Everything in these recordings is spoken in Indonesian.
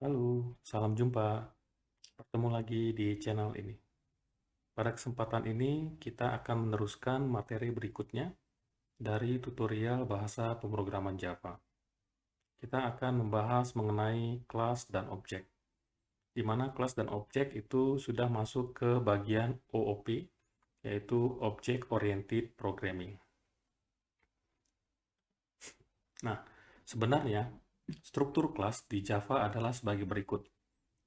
Halo, salam jumpa. Bertemu lagi di channel ini. Pada kesempatan ini, kita akan meneruskan materi berikutnya dari tutorial bahasa pemrograman Java. Kita akan membahas mengenai kelas dan objek, di mana kelas dan objek itu sudah masuk ke bagian OOP, yaitu Object Oriented Programming. Nah, sebenarnya struktur kelas di Java adalah sebagai berikut.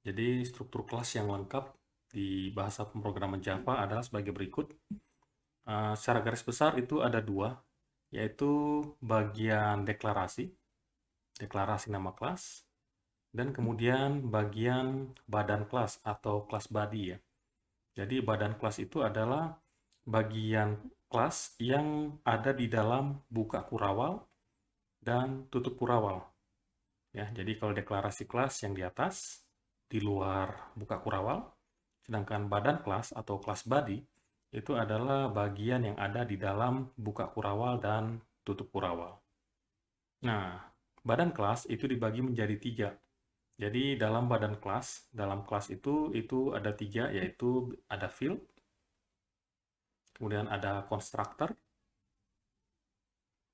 Jadi struktur kelas yang lengkap di bahasa pemrograman Java adalah sebagai berikut. Secara garis besar itu ada dua, yaitu bagian deklarasi, deklarasi nama kelas, dan kemudian bagian badan kelas atau kelas body ya. Jadi badan kelas itu adalah bagian kelas yang ada di dalam buka kurawal dan tutup kurawal. Ya, jadi kalau deklarasi kelas yang di atas, di luar buka kurawal, sedangkan badan kelas atau kelas body itu adalah bagian yang ada di dalam buka kurawal dan tutup kurawal. Nah, badan kelas itu dibagi menjadi tiga. Jadi dalam kelas itu ada tiga, yaitu ada field, kemudian ada constructor,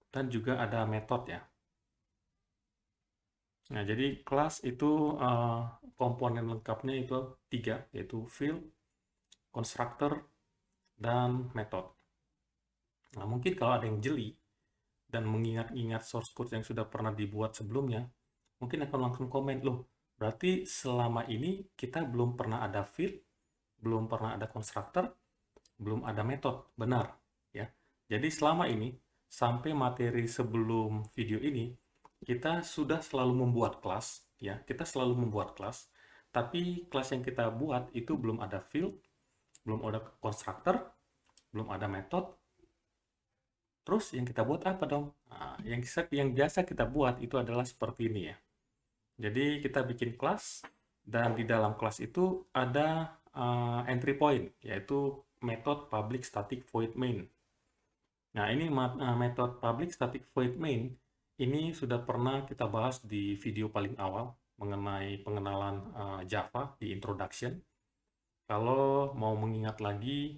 dan juga ada method ya. Nah, jadi kelas itu komponen lengkapnya itu tiga, yaitu field, constructor, dan method. Nah, mungkin kalau ada yang jeli dan mengingat-ingat source code yang sudah pernah dibuat sebelumnya, mungkin akan langsung komen, loh, berarti selama ini kita belum pernah ada field, belum pernah ada constructor, belum ada method. Benar, ya. Jadi selama ini, sampai materi sebelum video ini, kita sudah selalu membuat kelas, ya. Kita selalu membuat kelas, tapi kelas yang kita buat itu belum ada field, belum ada constructor, belum ada method. Terus yang kita buat apa dong? Nah, yang biasa kita buat itu adalah seperti ini ya. Jadi kita bikin kelas dan di dalam kelas itu ada entry point, yaitu method public static void main. Nah, ini method public static void main ini sudah pernah kita bahas di video paling awal mengenai pengenalan Java di introduction. Kalau mau mengingat lagi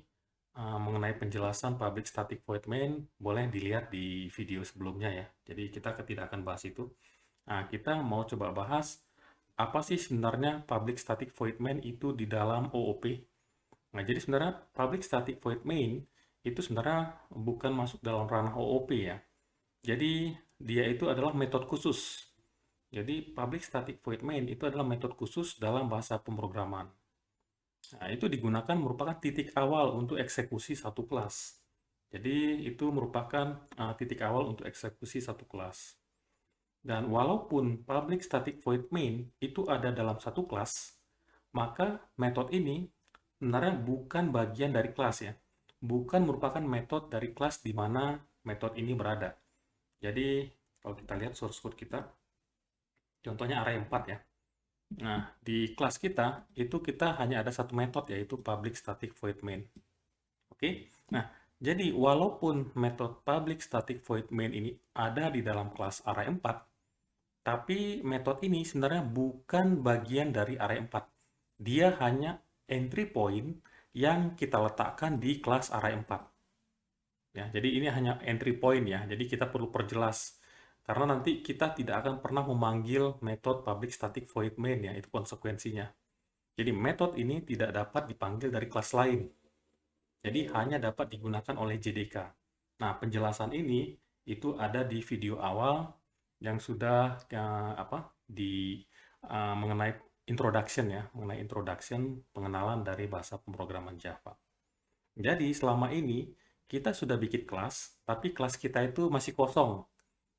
mengenai penjelasan public static void main, boleh dilihat di video sebelumnya ya. Jadi kita tidak akan bahas itu. Nah, kita mau coba bahas apa sih sebenarnya public static void main itu di dalam OOP. Nah, jadi sebenarnya public static void main itu sebenarnya bukan masuk dalam ranah OOP ya. Jadi dia itu adalah metode khusus. Jadi public static void main itu adalah metode khusus dalam bahasa pemrograman. Nah, itu digunakan merupakan titik awal untuk eksekusi satu kelas. Jadi itu merupakan titik awal untuk eksekusi satu kelas. Dan walaupun public static void main itu ada dalam satu kelas, maka metode ini sebenarnya bukan bagian dari kelas ya. Bukan merupakan metode dari kelas di mana metode ini berada. Jadi kalau kita lihat source code kita, contohnya array 4 ya. Nah, di kelas kita itu kita hanya ada satu metode yaitu public static void main. Oke. Nah, jadi walaupun metode public static void main ini ada di dalam kelas array 4, tapi metode ini sebenarnya bukan bagian dari array 4. Dia hanya entry point yang kita letakkan di kelas array 4. Ya, jadi ini hanya entry point ya. Jadi kita perlu perjelas karena nanti kita tidak akan pernah memanggil metode public static void main ya, itu konsekuensinya. Jadi metode ini tidak dapat dipanggil dari kelas lain. Jadi hanya dapat digunakan oleh JDK. Nah, penjelasan ini itu ada di video awal yang sudah mengenai introduction ya, mengenai introduction pengenalan dari bahasa pemrograman Java. Jadi selama ini kita sudah bikin kelas, tapi kelas kita itu masih kosong.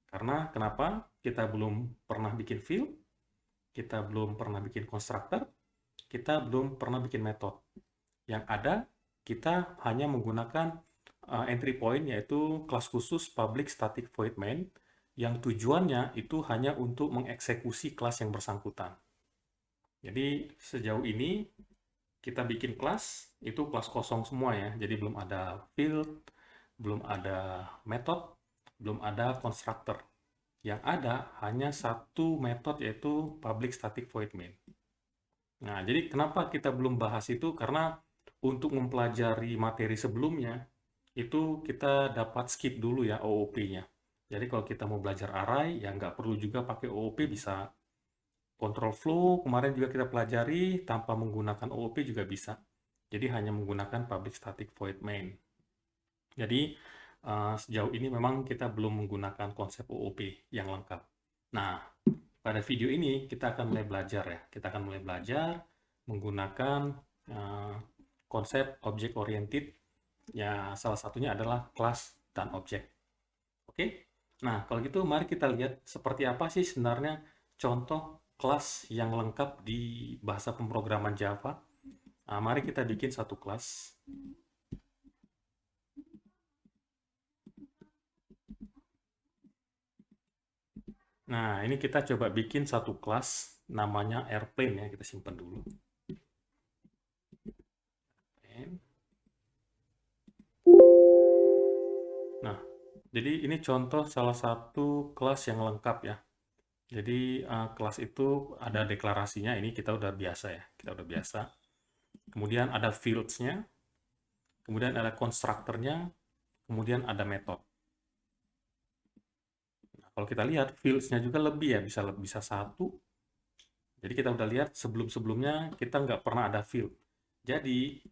Karena kenapa? Kita belum pernah bikin field, kita belum pernah bikin constructor, kita belum pernah bikin method. Yang ada, kita hanya menggunakan entry point, yaitu kelas khusus public static void main, yang tujuannya itu hanya untuk mengeksekusi kelas yang bersangkutan. Jadi sejauh ini kita bikin kelas, itu kelas kosong semua ya. Jadi belum ada field, belum ada method, belum ada constructor. Yang ada hanya satu metode, yaitu public static void main. Nah, jadi kenapa kita belum bahas itu? Karena untuk mempelajari materi sebelumnya, itu kita dapat skip dulu ya OOP-nya. Jadi kalau kita mau belajar array, ya nggak perlu juga pakai OOP, bisa control flow. Kemarin juga kita pelajari, tanpa menggunakan OOP juga bisa. Jadi hanya menggunakan public static void main. Jadi sejauh ini memang kita belum menggunakan konsep OOP yang lengkap. Nah, pada video ini kita akan mulai belajar ya. Kita akan mulai belajar menggunakan uh, konsep object oriented. Ya, salah satunya adalah kelas dan objek. Oke? Nah, kalau gitu mari kita lihat seperti apa sih sebenarnya contoh kelas yang lengkap di bahasa pemrograman Java. Nah, mari kita bikin satu kelas. Nah, ini kita coba bikin satu kelas namanya airplane ya. Kita simpan dulu. Nah, jadi ini contoh salah satu kelas yang lengkap ya. Jadi kelas itu ada deklarasinya, ini kita udah biasa ya, kita udah biasa. Kemudian ada fields-nya, kemudian ada konstruktornya, kemudian ada method. Nah, kalau kita lihat fields-nya juga lebih ya, bisa satu. Jadi kita udah lihat sebelum-sebelumnya kita nggak pernah ada field. Jadi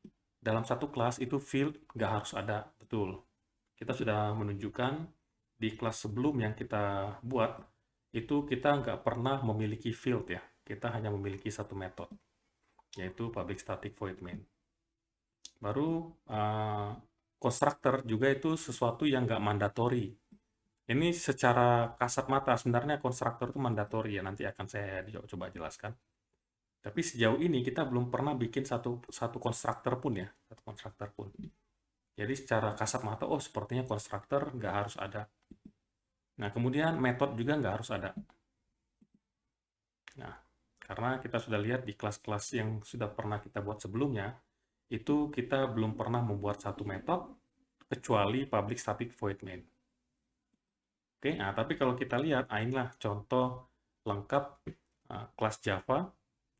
dalam satu kelas itu field nggak harus ada, betul. Kita sudah menunjukkan di kelas sebelum yang kita buat, itu kita nggak pernah memiliki field ya. Kita hanya memiliki satu metode, yaitu public static void main. Baru constructor juga itu sesuatu yang nggak mandatori. Ini secara kasat mata sebenarnya constructor itu mandatori ya, nanti akan saya coba jelaskan. Tapi sejauh ini kita belum pernah bikin satu constructor pun ya, satu constructor pun. Jadi secara kasat mata, oh sepertinya constructor nggak harus ada. Nah, kemudian metode juga nggak harus ada. Nah, karena kita sudah lihat di kelas-kelas yang sudah pernah kita buat sebelumnya, itu kita belum pernah membuat satu metode kecuali public static void main. Oke, nah tapi kalau kita lihat, inilah contoh lengkap kelas Java,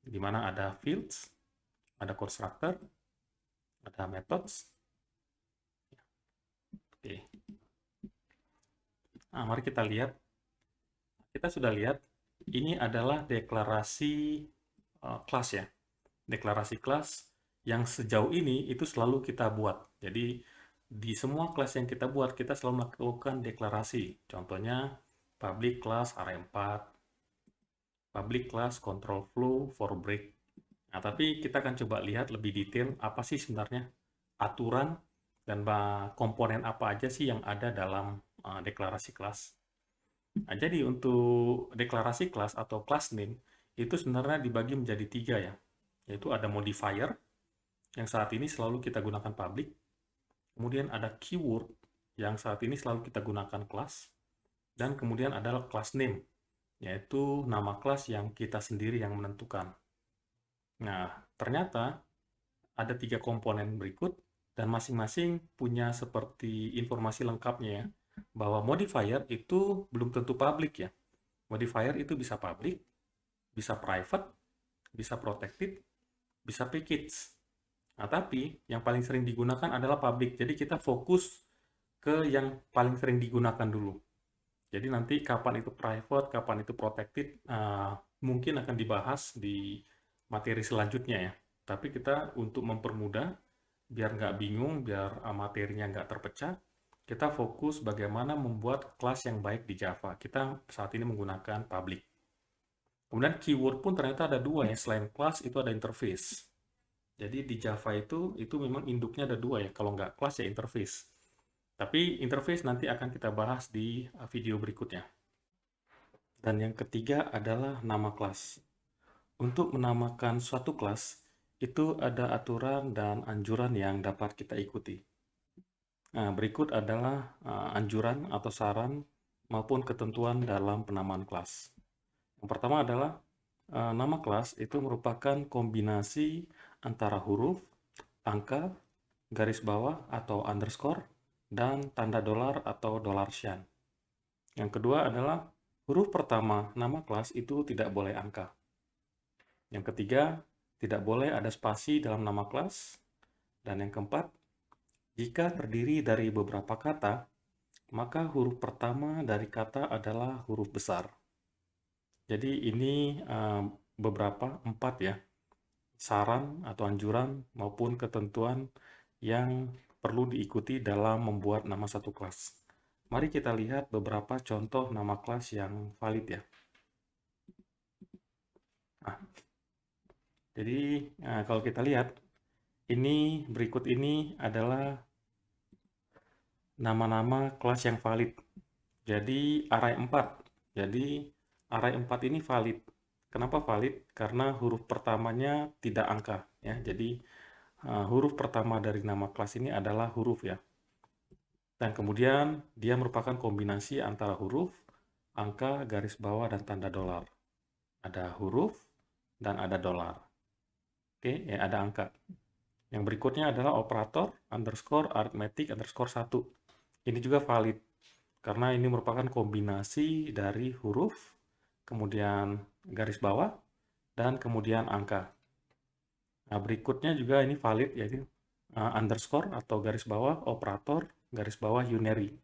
di mana ada fields, ada constructor, ada methods. Oke. Nah, mari kita lihat. Kita sudah lihat, ini adalah deklarasi kelas ya. Deklarasi kelas yang sejauh ini itu selalu kita buat. Jadi di semua kelas yang kita buat, kita selalu melakukan deklarasi. Contohnya public class array4, public class control flow for break. Nah, tapi kita akan coba lihat lebih detail apa sih sebenarnya aturan dan komponen apa aja sih yang ada dalam deklarasi kelas. Nah, jadi untuk deklarasi kelas atau class name itu sebenarnya dibagi menjadi tiga ya, yaitu ada modifier yang saat ini selalu kita gunakan public, kemudian ada keyword yang saat ini selalu kita gunakan class, dan kemudian adalah class name, yaitu nama kelas yang kita sendiri yang menentukan. Nah, ternyata ada tiga komponen berikut, dan masing-masing punya seperti informasi lengkapnya ya, bahwa modifier itu belum tentu public ya. Modifier itu bisa public, bisa private, bisa protected, bisa package. Nah, tapi yang paling sering digunakan adalah public. Jadi kita fokus ke yang paling sering digunakan dulu. Jadi nanti kapan itu private, kapan itu protected, mungkin akan dibahas di materi selanjutnya ya. Tapi kita untuk mempermudah, biar nggak bingung, biar materinya nggak terpecah, kita fokus bagaimana membuat kelas yang baik di Java. Kita saat ini menggunakan public. Kemudian keyword pun ternyata ada dua ya, selain class itu ada interface. Jadi di Java itu memang induknya ada dua ya, kalau nggak class ya interface. Tapi interface nanti akan kita bahas di video berikutnya. Dan yang ketiga adalah nama kelas. Untuk menamakan suatu kelas, itu ada aturan dan anjuran yang dapat kita ikuti. Nah, berikut adalah anjuran atau saran maupun ketentuan dalam penamaan kelas. Yang pertama adalah nama kelas itu merupakan kombinasi antara huruf, angka, garis bawah atau underscore, dan tanda dolar atau dollar sign. Yang kedua adalah huruf pertama nama kelas itu tidak boleh angka. Yang ketiga, tidak boleh ada spasi dalam nama kelas. Dan yang keempat, jika terdiri dari beberapa kata, maka huruf pertama dari kata adalah huruf besar. Jadi ini beberapa 4 ya, saran atau anjuran maupun ketentuan yang perlu diikuti dalam membuat nama satu kelas. Mari kita lihat beberapa contoh nama kelas yang valid ya. Nah, jadi kalau kita lihat, ini berikut ini adalah nama-nama kelas yang valid. Jadi array 4. Jadi array 4 ini valid. Kenapa valid? Karena huruf pertamanya tidak angka ya. Jadi huruf pertama dari nama kelas ini adalah huruf ya. Dan kemudian dia merupakan kombinasi antara huruf, angka, garis bawah, dan tanda dolar. Ada huruf dan ada dolar. Oke, ya ada angka. Yang berikutnya adalah operator underscore arithmetic underscore 1. Ini juga valid karena ini merupakan kombinasi dari huruf, kemudian garis bawah, dan kemudian angka. Nah, berikutnya juga ini valid, yaitu underscore atau garis bawah, operator, garis bawah, unary.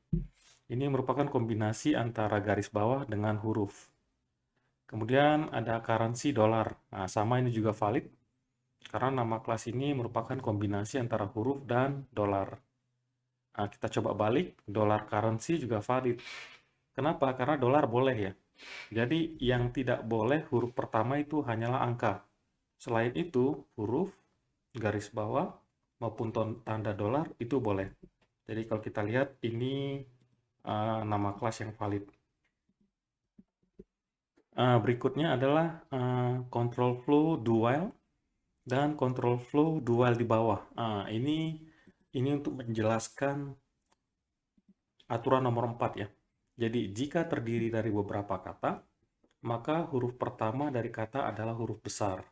Ini merupakan kombinasi antara garis bawah dengan huruf. Kemudian ada currency dolar. Nah, sama ini juga valid, karena nama kelas ini merupakan kombinasi antara huruf dan dolar. Nah, kita coba balik, dollar currency juga valid. Kenapa? Karena dolar boleh ya. Jadi yang tidak boleh huruf pertama itu hanyalah angka. Selain itu, huruf, garis bawah, maupun tanda dolar itu boleh. Jadi kalau kita lihat ini nama kelas yang valid. Berikutnya adalah control flow do while dan control flow do while di bawah. Ini untuk menjelaskan aturan nomor 4 ya. Jadi jika terdiri dari beberapa kata, maka huruf pertama dari kata adalah huruf besar.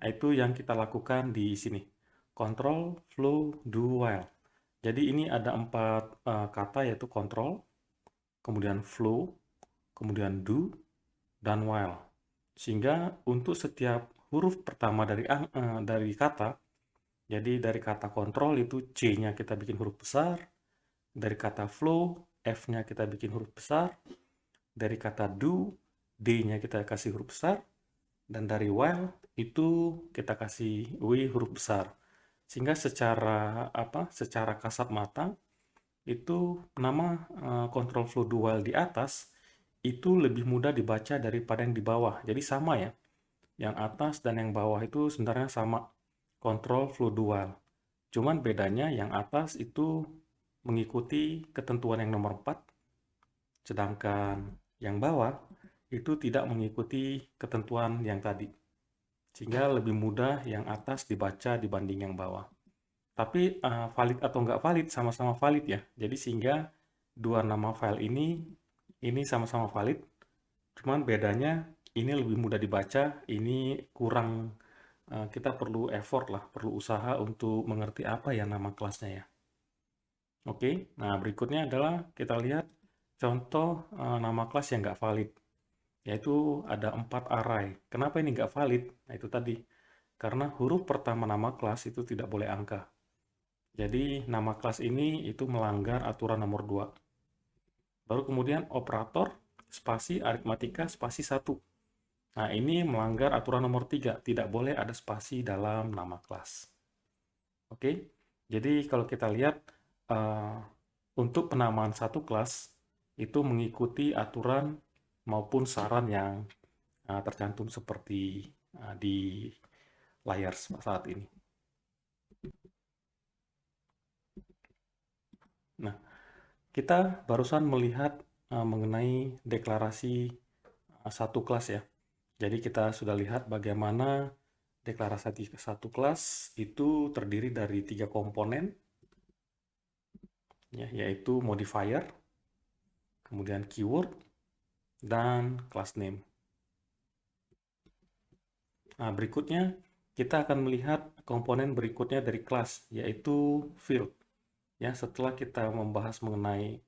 Itu yang kita lakukan di sini. Control, flow, do, while. Jadi ini ada 4 kata, yaitu control, kemudian flow, kemudian do, dan while. Sehingga untuk setiap huruf pertama dari kata, jadi dari kata control itu C-nya kita bikin huruf besar, dari kata flow, F-nya kita bikin huruf besar, dari kata do, D-nya kita kasih huruf besar, dan dari while itu kita kasih W huruf besar. Sehingga secara kasat mata itu nama control flow do while di atas itu lebih mudah dibaca daripada yang di bawah. Jadi sama ya. Yang atas dan yang bawah itu sebenarnya sama, control flow do while. Cuman bedanya yang atas itu mengikuti ketentuan yang nomor 4, sedangkan yang bawah itu tidak mengikuti ketentuan yang tadi. Sehingga lebih mudah yang atas dibaca dibanding yang bawah. Tapi valid atau nggak valid, sama-sama valid ya. Jadi sehingga dua nama file ini sama-sama valid. Cuman bedanya ini lebih mudah dibaca, ini kurang, kita perlu effort lah, perlu usaha untuk mengerti apa ya nama kelasnya ya. Oke, nah berikutnya adalah kita lihat contoh nama kelas yang nggak valid. Yaitu ada 4 array. Kenapa ini nggak valid? Nah itu tadi, karena huruf pertama nama kelas itu tidak boleh angka. Jadi nama kelas ini itu melanggar aturan nomor 2. Baru kemudian operator, spasi, aritmatika, spasi 1. Nah ini melanggar aturan nomor 3, tidak boleh ada spasi dalam nama kelas. Oke, jadi kalau kita lihat untuk penamaan satu kelas itu mengikuti aturan maupun saran yang tercantum seperti di layar saat ini. Nah, kita barusan melihat mengenai deklarasi satu kelas ya. Jadi kita sudah lihat bagaimana deklarasi satu kelas itu terdiri dari 3 komponen, ya, yaitu modifier, kemudian keyword, dan class name. Nah, berikutnya kita akan melihat komponen berikutnya dari kelas, yaitu field. Ya, setelah kita membahas mengenai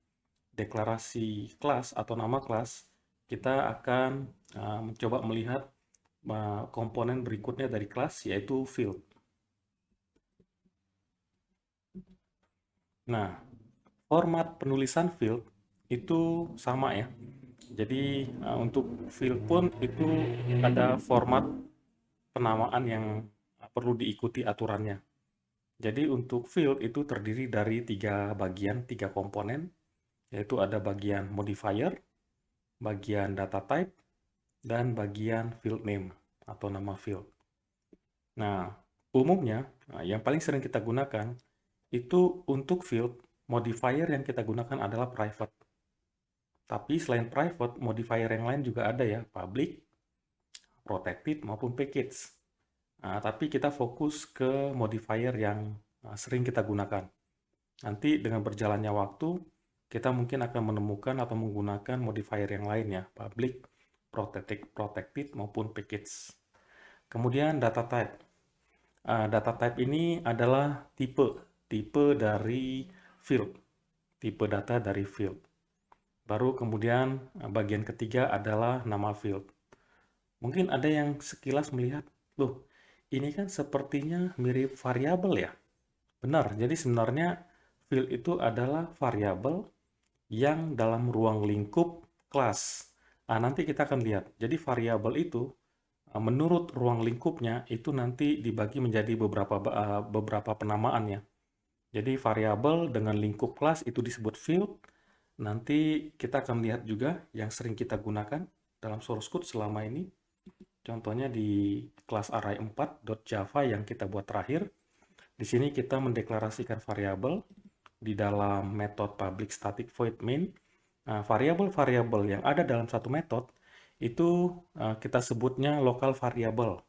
deklarasi kelas atau nama kelas, kita akan mencoba melihat komponen berikutnya dari kelas, yaitu field. Nah, format penulisan field itu sama ya. Jadi untuk field pun itu ada format penamaan yang perlu diikuti aturannya. Jadi untuk field itu terdiri dari tiga bagian, tiga komponen, yaitu ada bagian modifier, bagian data type, dan bagian field name atau nama field. Nah, umumnya yang paling sering kita gunakan itu untuk field, modifier yang kita gunakan adalah private. Tapi selain private, modifier yang lain juga ada ya, public, protected, maupun package. Tapi kita fokus ke modifier yang sering kita gunakan. Nanti dengan berjalannya waktu, kita mungkin akan menemukan atau menggunakan modifier yang lain ya, public, protected, maupun package. Kemudian data type. Data type ini adalah tipe dari field, tipe data dari field. Baru kemudian bagian ketiga adalah nama field. Mungkin ada yang sekilas melihat, loh, ini kan sepertinya mirip variabel ya. Benar, jadi sebenarnya field itu adalah variabel yang dalam ruang lingkup kelas. Nanti kita akan lihat. Jadi variabel itu menurut ruang lingkupnya itu nanti dibagi menjadi beberapa penamaan ya. Jadi variabel dengan lingkup kelas itu disebut field. Nanti kita akan lihat juga yang sering kita gunakan dalam source code selama ini. Contohnya di kelas array4.java yang kita buat terakhir. Di sini kita mendeklarasikan variabel di dalam metode public static void main. Variabel-variabel yang ada dalam satu metode itu kita sebutnya local variable.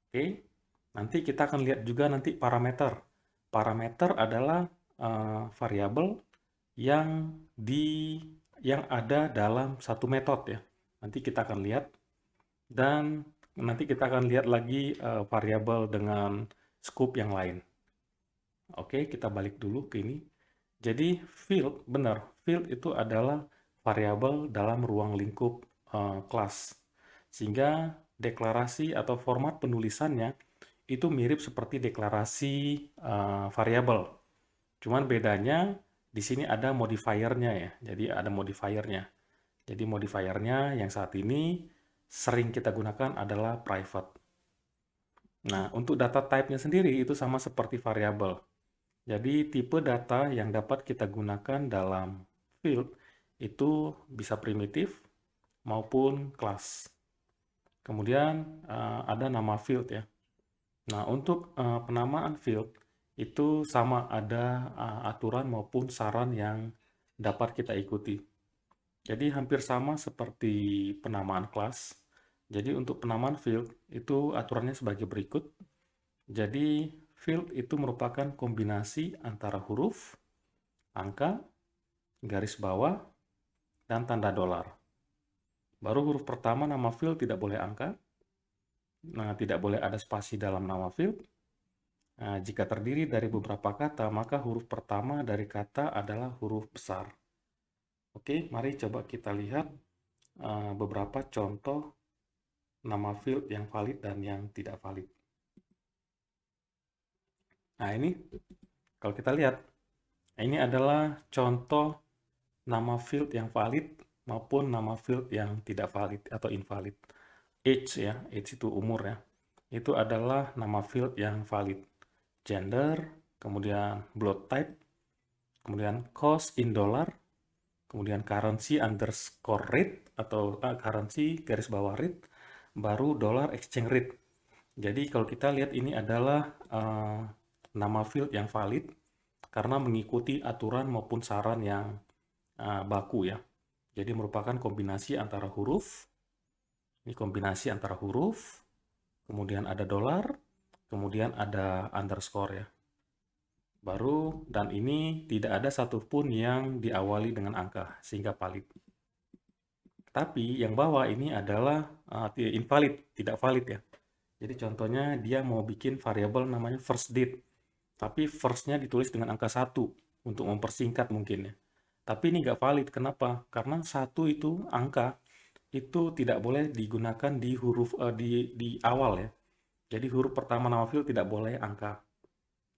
Oke, nanti kita akan lihat juga nanti parameter. Parameter adalah variabel yang ada dalam satu metode ya. Nanti kita akan lihat, dan nanti kita akan lihat lagi variabel dengan scope yang lain. Oke, kita balik dulu ke ini. Jadi field, benar, field itu adalah variabel dalam ruang lingkup kelas. Sehingga deklarasi atau format penulisannya itu mirip seperti deklarasi variabel. Cuman bedanya di sini ada modifiernya ya. Jadi ada modifiernya. Jadi modifiernya yang saat ini sering kita gunakan adalah private. Nah, untuk data type-nya sendiri itu sama seperti variabel. Jadi tipe data yang dapat kita gunakan dalam field itu bisa primitif maupun kelas. Kemudian ada nama field ya. Nah, untuk penamaan field itu sama ada aturan maupun saran yang dapat kita ikuti. Jadi hampir sama seperti penamaan kelas. Jadi untuk penamaan field itu aturannya sebagai berikut. Jadi field itu merupakan kombinasi antara huruf, angka, garis bawah, dan tanda dolar. Baru huruf pertama nama field tidak boleh angka. Nah, tidak boleh ada spasi dalam nama field. Nah, jika terdiri dari beberapa kata, maka huruf pertama dari kata adalah huruf besar. Oke, mari coba kita lihat beberapa contoh nama field yang valid dan yang tidak valid. Nah, ini kalau kita lihat, ini adalah contoh nama field yang valid maupun nama field yang tidak valid atau invalid. Age ya, age itu umur ya. Itu adalah nama field yang valid. Gender, kemudian blood type, kemudian cost in dollar, kemudian currency underscore rate atau currency garis bawah rate, baru dollar exchange rate. Jadi kalau kita lihat ini adalah nama field yang valid karena mengikuti aturan maupun saran yang baku ya. Jadi merupakan kombinasi antara huruf, ini kombinasi antara huruf, kemudian ada dolar, kemudian ada underscore ya. Baru, dan ini tidak ada satupun yang diawali dengan angka, sehingga valid. Tapi yang bawah ini adalah invalid, tidak valid ya. Jadi contohnya dia mau bikin variabel namanya first date, tapi first-nya ditulis dengan angka 1 untuk mempersingkat mungkin ya. Tapi ini nggak valid, kenapa? Karena 1 itu angka, itu tidak boleh digunakan di huruf di awal ya. Jadi huruf pertama nama field tidak boleh angka.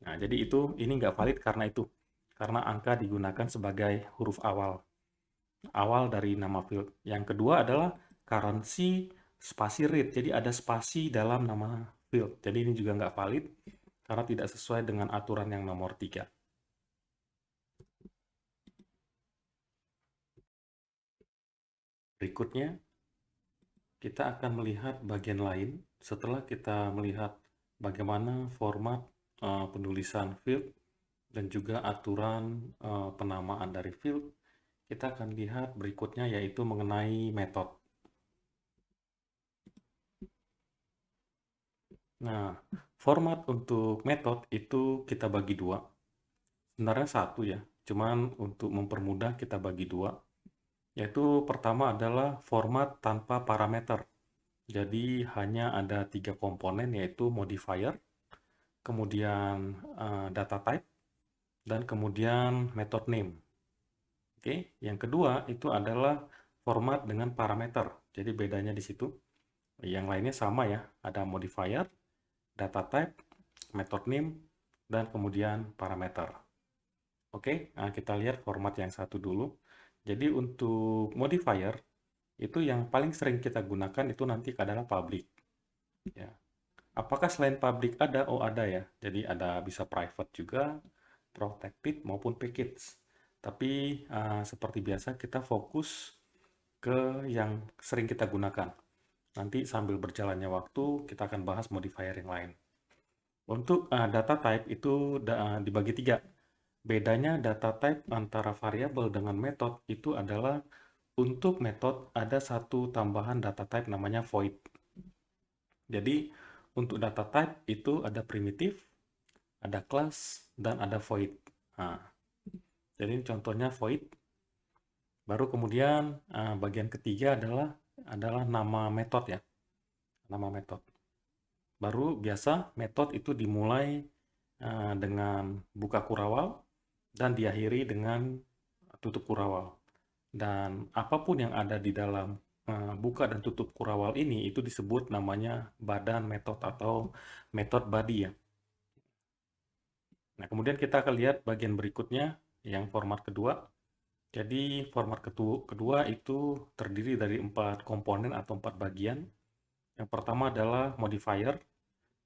Nah, jadi ini nggak valid karena itu. Karena angka digunakan sebagai huruf awal dari nama field. Yang kedua adalah currency spasi rate. Jadi ada spasi dalam nama field. Jadi ini juga nggak valid karena tidak sesuai dengan aturan yang nomor 3. Berikutnya, kita akan melihat bagian lain setelah kita melihat bagaimana format penulisan field dan juga aturan penamaan dari field. Kita akan lihat berikutnya yaitu mengenai metode. Nah, format untuk metode itu kita bagi dua. Sebenarnya satu ya, cuman untuk mempermudah kita bagi dua. Yaitu pertama adalah format tanpa parameter. Jadi hanya ada 3 komponen yaitu modifier, kemudian data type, dan kemudian method name. Oke, yang kedua itu adalah format dengan parameter. Jadi bedanya di situ. Yang lainnya sama ya, ada modifier, data type, method name, dan kemudian parameter. Oke, nah kita lihat format yang satu dulu. Jadi untuk modifier, itu yang paling sering kita gunakan itu nanti adalah public. Ya. Apakah selain public ada? Oh ada ya. Jadi ada bisa private juga, protected maupun package. Tapi seperti biasa kita fokus ke yang sering kita gunakan. Nanti sambil berjalannya waktu kita akan bahas modifier yang lain. Untuk data type itu dibagi 3. Bedanya data type antara variabel dengan metode itu adalah untuk metode ada satu tambahan data type namanya void. Jadi untuk data type itu ada primitif, ada class, dan ada void. Nah, jadi contohnya void. Baru kemudian bagian ketiga adalah nama metode ya. Nama metode. Baru biasa metode itu dimulai dengan buka kurawal dan diakhiri dengan tutup kurawal. Dan apapun yang ada di dalam buka dan tutup kurawal ini itu disebut namanya badan metode atau metode body ya. Nah, kemudian kita akan lihat bagian berikutnya yang format kedua. Jadi format kedua itu terdiri dari 4 komponen atau 4 bagian. Yang pertama adalah modifier.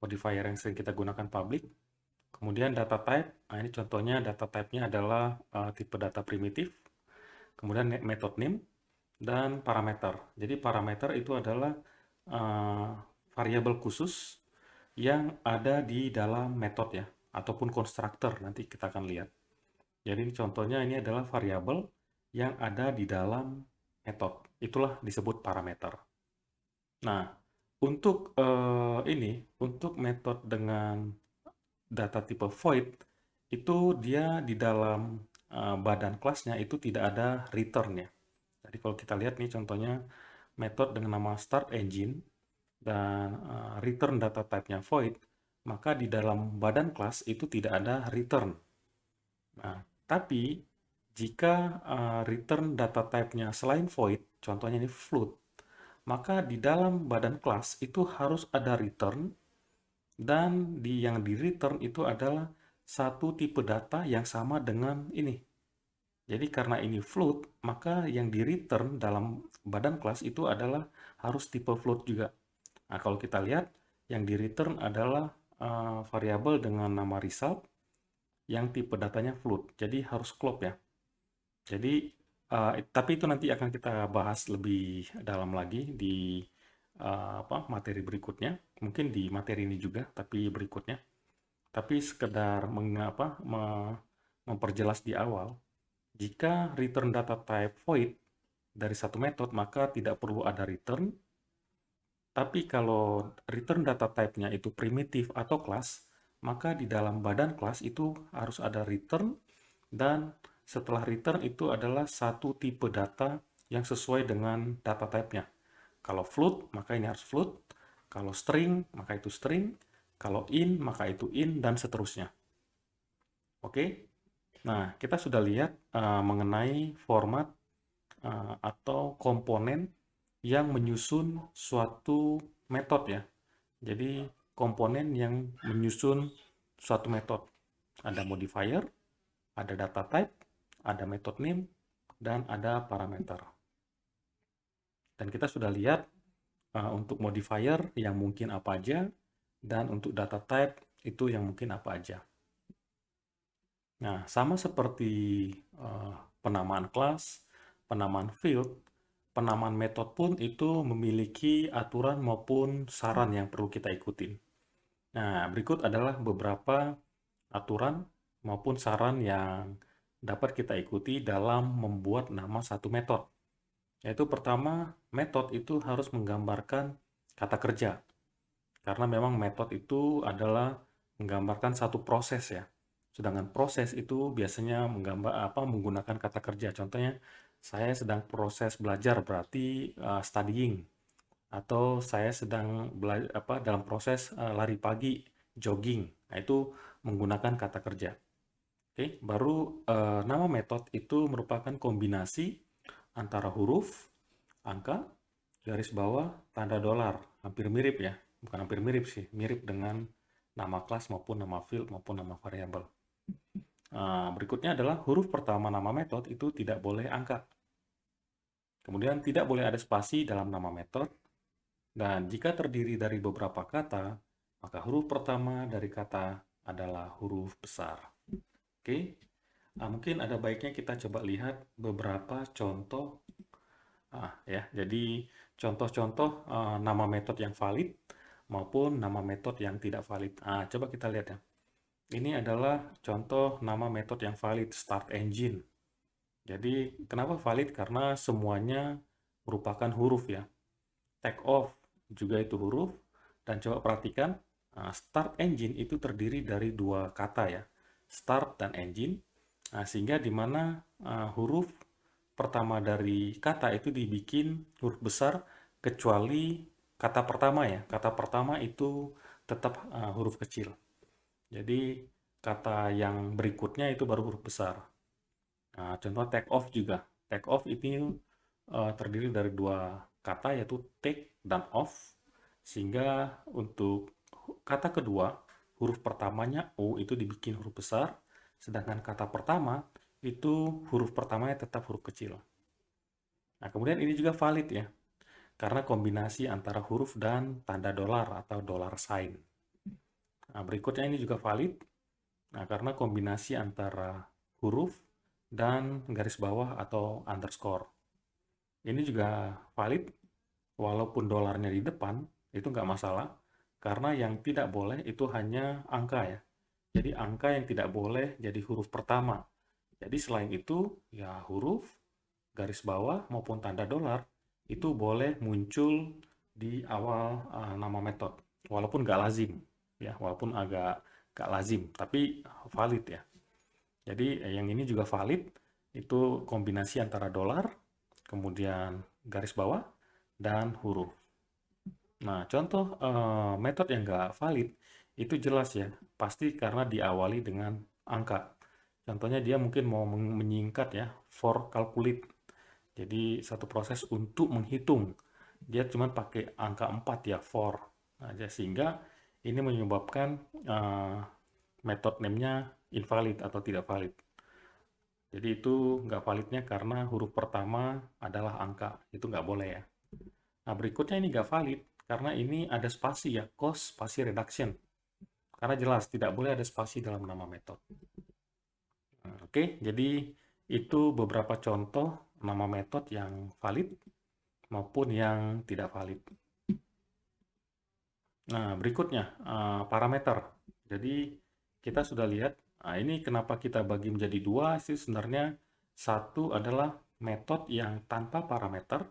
Modifier yang sering kita gunakan public. Kemudian data type. Nah, ini contohnya data type-nya adalah tipe data primitif. Kemudian method name dan parameter. Jadi parameter itu adalah uh, variabel khusus yang ada di dalam metode ya, ataupun konstruktor nanti kita akan lihat. Jadi contohnya ini adalah variabel yang ada di dalam metode. Itulah disebut parameter. Nah, untuk metode dengan data tipe void itu dia di dalam badan kelasnya itu tidak ada return ya. Jadi kalau kita lihat nih contohnya metode dengan nama start engine dan return data type-nya void, maka di dalam badan kelas itu tidak ada return. Nah, tapi jika return data type-nya selain void, contohnya ini float, maka di dalam badan kelas itu harus ada return dan yang di return itu adalah satu tipe data yang sama dengan ini. Jadi karena ini float, maka yang di return dalam badan kelas itu adalah harus tipe float juga. Nah, kalau kita lihat yang di return adalah variabel dengan nama result yang tipe datanya float. Jadi harus clop ya. Jadi tapi itu nanti akan kita bahas lebih dalam lagi di materi berikutnya. Mungkin di materi ini juga, tapi berikutnya. Tapi sekedar memperjelas di awal, jika return data type void dari satu metode, maka tidak perlu ada return. Tapi kalau return data type-nya itu primitif atau class, maka di dalam badan kelas itu harus ada return dan setelah return itu adalah satu tipe data yang sesuai dengan data type-nya. Kalau float, maka ini harus float. Kalau string, maka itu string. Kalau in, maka itu in, dan seterusnya. Oke? Nah, kita sudah lihat mengenai format atau komponen yang menyusun suatu metode ya. Jadi komponen yang menyusun suatu metode. Ada modifier, ada data type, ada method name, dan ada parameter. Dan kita sudah lihat untuk modifier yang mungkin apa aja, dan untuk data type itu yang mungkin apa aja. Nah, sama seperti penamaan kelas, penamaan field, penamaan metode pun itu memiliki aturan maupun saran yang perlu kita ikutin. Nah, berikut adalah beberapa aturan maupun saran yang dapat kita ikuti dalam membuat nama satu metode. Yaitu pertama, metode itu harus menggambarkan kata kerja. Karena memang metode itu adalah menggambarkan satu proses ya. Sedangkan proses itu biasanya menggunakan kata kerja. Contohnya, saya sedang proses belajar berarti studying, atau saya sedang dalam proses lari pagi, jogging. Nah, itu menggunakan kata kerja. Oke, baru nama metode itu merupakan kombinasi antara huruf, angka, garis bawah, tanda dolar. Hampir mirip ya. Bukan hampir mirip sih, mirip dengan nama kelas maupun nama field maupun nama variabel. Berikutnya adalah huruf pertama nama metode itu tidak boleh angka. Kemudian tidak boleh ada spasi dalam nama metode. Dan jika terdiri dari beberapa kata, maka huruf pertama dari kata adalah huruf besar. Oke, mungkin ada baiknya kita coba lihat beberapa contoh. Ya, jadi contoh-contoh nama metode yang valid maupun nama metode yang tidak valid. Coba kita lihat ya. Ini adalah contoh nama metode yang valid, start engine. Jadi, kenapa valid? Karena semuanya merupakan huruf ya. Take off juga itu huruf. Dan coba perhatikan, start engine itu terdiri dari dua kata ya. Start dan engine. Sehingga di mana huruf pertama dari kata itu dibikin huruf besar, kecuali kata pertama ya. Kata pertama itu tetap huruf kecil. Jadi kata yang berikutnya itu baru huruf besar. Contoh take off juga. Take off ini terdiri dari dua kata yaitu take dan off. Sehingga untuk kata kedua, huruf pertamanya O itu dibikin huruf besar. Sedangkan kata pertama itu huruf pertamanya tetap huruf kecil. Nah, kemudian ini juga valid ya. Karena kombinasi antara huruf dan tanda dolar atau dollar sign. Nah, berikutnya ini juga valid. Nah, karena kombinasi antara huruf dan garis bawah atau underscore. Ini juga valid, walaupun dolarnya di depan, itu nggak masalah. Karena yang tidak boleh itu hanya angka ya. Jadi angka yang tidak boleh jadi huruf pertama. Jadi selain itu, ya huruf, garis bawah, maupun tanda dolar, itu boleh muncul di awal nama metode. Walaupun nggak lazim. Ya, walaupun agak nggak lazim, tapi valid ya. Jadi yang ini juga valid, itu kombinasi antara dolar, kemudian garis bawah, dan huruf. Nah, contoh metode yang nggak valid, itu jelas ya, pasti karena diawali dengan angka. Contohnya dia mungkin mau menyingkat ya, for calculate. Jadi satu proses untuk menghitung. Dia cuma pakai angka 4 ya, for. Nah, sehingga ini menyebabkan method name-nya invalid atau tidak valid. Jadi itu nggak validnya karena huruf pertama adalah angka. Itu nggak boleh ya. Nah, berikutnya ini nggak valid karena ini ada spasi ya, cost spasi reduction. Karena jelas tidak boleh ada spasi dalam nama metode. Oke, jadi itu beberapa contoh nama metode yang valid maupun yang tidak valid. Nah, berikutnya parameter. Jadi kita sudah lihat, ini kenapa kita bagi menjadi dua sih sebenarnya. Satu adalah metode yang tanpa parameter,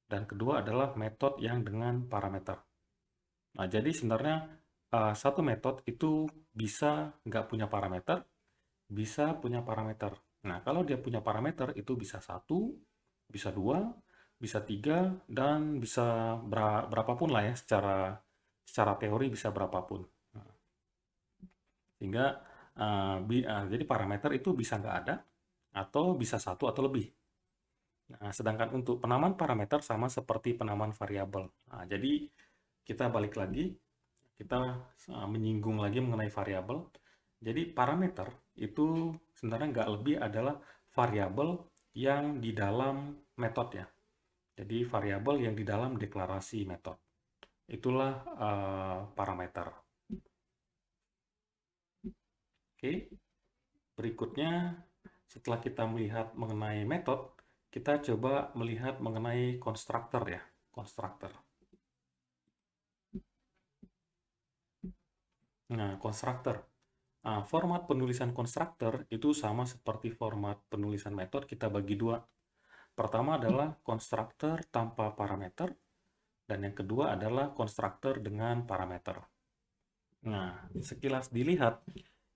dan kedua adalah metode yang dengan parameter. Nah, jadi sebenarnya satu metode itu bisa nggak punya parameter, bisa punya parameter. Nah, kalau dia punya parameter itu bisa satu, bisa dua, bisa tiga, dan bisa berapapun lah ya, secara teori bisa berapapun. Nah, sehingga jadi parameter itu bisa nggak ada, atau bisa satu atau lebih. Nah, sedangkan untuk penamaan parameter sama seperti penamaan variabel. Nah, jadi kita balik lagi, kita menyinggung lagi mengenai variabel. Jadi parameter itu sebenarnya nggak lebih adalah variabel yang di dalam metode ya. Jadi variabel yang di dalam deklarasi metode. Itulah parameter. Oke, berikutnya setelah kita melihat mengenai metode, kita coba melihat mengenai konstruktor ya, konstruktor. Nah, konstruktor. Nah, format penulisan konstruktor itu sama seperti format penulisan metode, kita bagi dua. Pertama adalah konstruktor tanpa parameter, dan yang kedua adalah konstruktor dengan parameter. Nah, sekilas dilihat,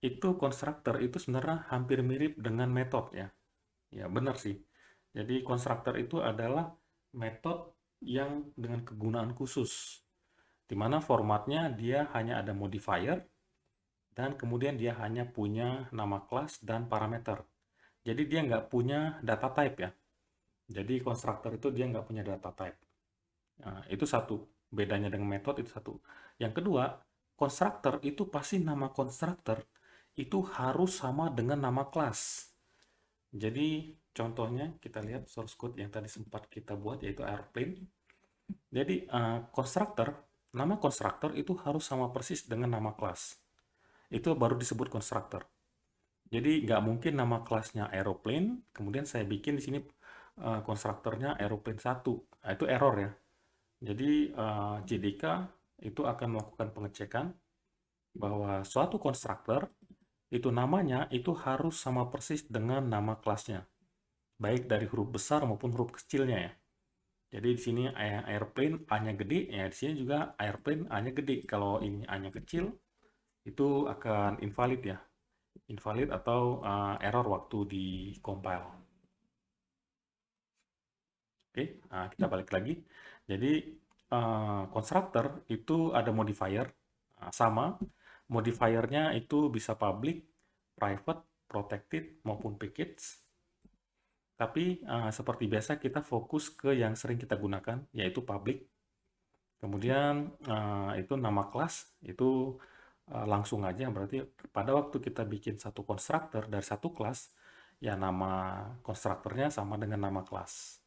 itu konstruktor itu sebenarnya hampir mirip dengan metode ya. Ya, benar sih. Jadi konstruktor itu adalah metode yang dengan kegunaan khusus, di mana formatnya dia hanya ada modifier, dan kemudian dia hanya punya nama kelas dan parameter. Jadi dia nggak punya data type ya. Jadi konstruktor itu dia nggak punya data type. Nah, itu satu. Bedanya dengan metode itu satu. Yang kedua, konstruktor itu pasti nama konstruktor itu harus sama dengan nama kelas. Jadi contohnya kita lihat source code yang tadi sempat kita buat yaitu airplane. Jadi konstruktor, nama konstruktor itu harus sama persis dengan nama kelas. Itu baru disebut konstruktor. Jadi nggak mungkin nama kelasnya aeroplane, kemudian saya bikin di sini konstruktornya aeroplane 1. Nah, itu error ya. Jadi JDK itu akan melakukan pengecekan bahwa suatu konstruktor itu namanya itu harus sama persis dengan nama kelasnya, baik dari huruf besar maupun huruf kecilnya ya. Jadi di sini airplane A-nya gede, ya di sini juga airplane A-nya gede. Kalau ini A-nya kecil, itu akan invalid ya. Invalid atau error waktu di compile. Oke, nah kita balik lagi. Jadi konstruktor itu ada modifier sama. Modifiernya itu bisa public, private, protected maupun package. Tapi seperti biasa kita fokus ke yang sering kita gunakan yaitu public. Kemudian itu nama kelas itu langsung aja berarti pada waktu kita bikin satu konstruktor dari satu kelas ya nama konstruktornya sama dengan nama kelas.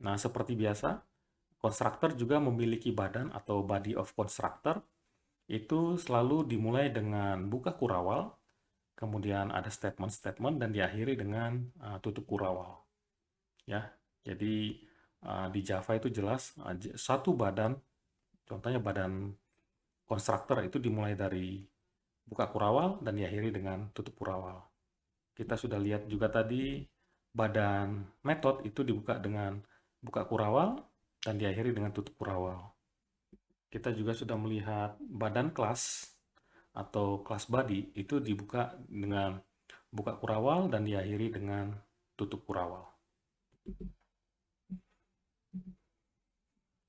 Nah, seperti biasa, konstruktor juga memiliki badan atau body of constructor. Itu selalu dimulai dengan buka kurawal, kemudian ada statement-statement dan diakhiri dengan tutup kurawal. Ya, jadi di Java itu jelas satu badan, contohnya badan konstruktor itu dimulai dari buka kurawal dan diakhiri dengan tutup kurawal. Kita sudah lihat juga tadi badan metode itu dibuka dengan buka kurawal dan diakhiri dengan tutup kurawal. Kita juga sudah melihat badan kelas atau kelas body itu dibuka dengan buka kurawal dan diakhiri dengan tutup kurawal.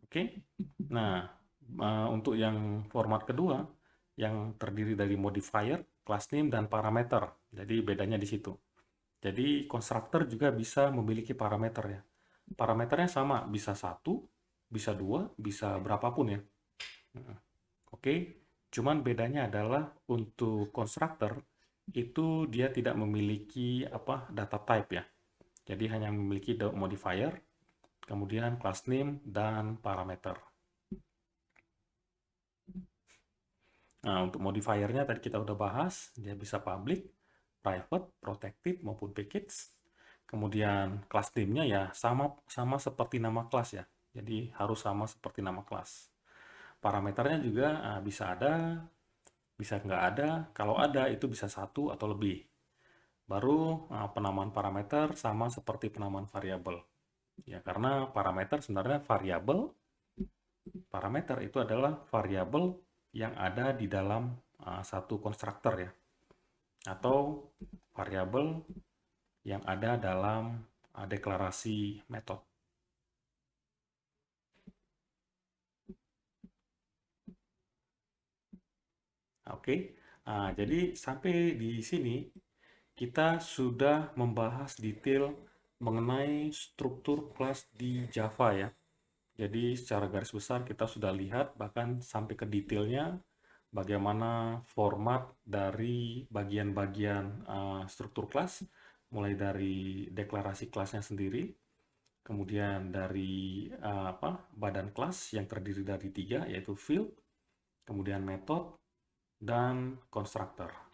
Oke, nah untuk yang format kedua yang terdiri dari modifier, class name, dan parameter. Jadi bedanya di situ. Jadi konstruktor juga bisa memiliki parameter ya. Parameternya sama, bisa satu, bisa dua, bisa berapapun ya. Oke, cuman bedanya adalah untuk konstruktor itu dia tidak memiliki data type ya. Jadi hanya memiliki modifier, kemudian class name dan parameter. Nah, untuk modifiernya tadi kita udah bahas, dia bisa public, private, protected maupun package. Kemudian class name-nya ya sama seperti nama kelas ya. Jadi harus sama seperti nama kelas. Parameternya juga bisa ada, bisa nggak ada. Kalau ada itu bisa satu atau lebih. Baru penamaan parameter sama seperti penamaan variabel. Ya, karena parameter sebenarnya variabel. Parameter itu adalah variabel yang ada di dalam satu konstruktor ya. Atau variabel yang ada dalam deklarasi metode. Oke, jadi sampai di sini kita sudah membahas detail mengenai struktur kelas di Java ya. Jadi secara garis besar kita sudah lihat bahkan sampai ke detailnya bagaimana format dari bagian-bagian struktur kelas, mulai dari deklarasi kelasnya sendiri, kemudian dari badan kelas yang terdiri dari tiga, yaitu field, kemudian method, dan constructor.